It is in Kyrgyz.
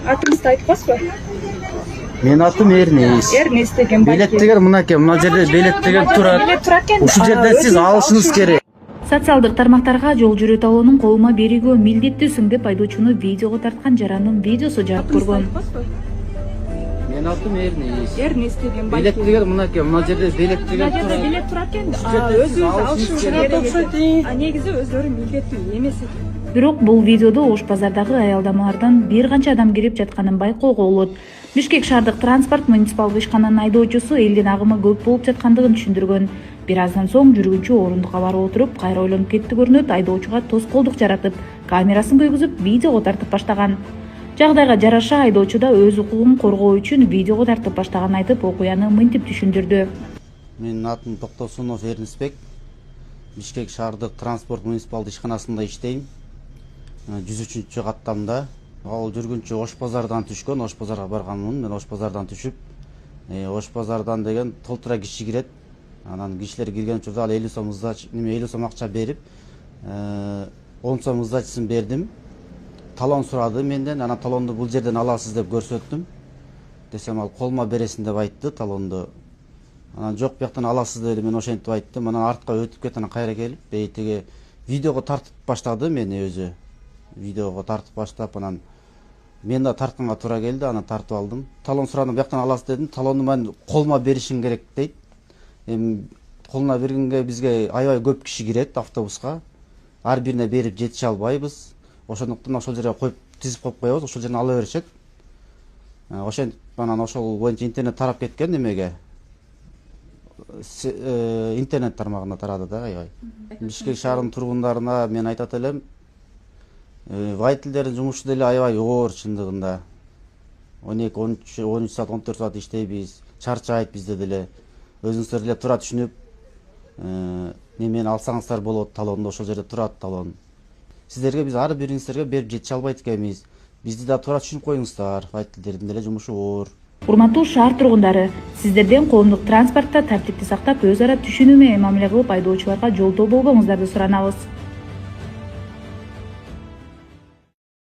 Атыңызды айтпасбы? Менин атым Эрнис. Эрнис деген Белеттегер мынакей, мына жерде белеттегер турат. Ушул жерде сиз алышыңыз керек. Социалдык тармактарга жол жүрүү талоонун колума берүүгө милдеттүүсүң деп айдоочуну видеого тарткан жарандын видеосу жарык көргөн. Менин атым Эрнис. Эрнис деген Белеттегер мынакей, мына жерде белеттегер турат. билет турат экен. Өзүңүз алышыңыз керек. Негизи өздөрү милдеттүү эмес экен. Бирок бул видеодо Ош базардагы аялдамалардан бир канча адам кирип жатканын байкоого болот. Бишкек шаардык транспорт муниципалдык ишкананын айдоочусу элдин агымы көп болуп жаткандыгын түшүндүргөн. Бир аздан соң жүргүнчү орундукка барып отуруп, кайра ойлонуп кетти көрүнөт, айдоочуга тоскоолдук жаратып, камерасын көйгүзүп, видеого тартып баштаган. Жагдайга жараша айдоочу да өз укугун коргоо үчүн видеого тартып баштаганын айтып, окуяны мынтип түшүндүрдү. Менин атым Токтосунов Эрнисбек. Бишкек шаардык транспорт муниципалдык ишканасында иштейм. 103 каттамда. Ал жүргүнчү Ош базардан түшкөн, Ош базарга барганмын. Мен Ош базардан түшүп, Ош базардан деген толтура киши кирет. Анан кишилер кирген учурда ал 50 сом сдач, 50 сом акча берип, 10 сом сдачасын бердим. Талон сурады менден, анан талонду бул жерден аласыз деп көрсөттүм. Десем ал колума бересиң деп айтты талонду. Анан жок, бияктан аласыз деп мен ошентип айттым. Анан артка өтүп кетип, анан кайра келип, бейтиги видеого тартып баштады мени өзү. Видеого тартып баштап, анан мен да тартканга туура келди, анан тартып алдым. Талон сурадым, бияктан аласыз дедим. Талонду мен колума беришиң керек дейт. Колуна бергенге бизге аябай көп киши кирет автобуска. Ар бирине берип жетише албайбыз. Ошондуктан ошол жерге коюп тизип коюп коебуз, ошол жерден ала беришет. Ошентип анан ошол боюнча интернет тарап кеткен немеге. Интернет тармагына тарады да аябай. Бишкек шаарынын тургундарына мен айтат элем, водительдердин жумушу деле аябай оор чындыгында. 12-13 саат, 14 саат иштейбиз, чарчайт бизде деле. Өзүңүздөр деле туура түшүнүп, немени алсаңыздар болот, талонду ошол жерде турат талон. Сиздерге биз ар бириңиздерге берип жетише албайт экенбиз. Бизди да туура түшүнүп коюңуздар, водительдердин деле жумушу оор. Урматтуу шаар тургундары, сиздерден коомдук транспортто тартипти сактап, өз ара түшүнүү менен мамиле кылып, айдоочуларга жолдоо болгонуңуздарды суранабыз.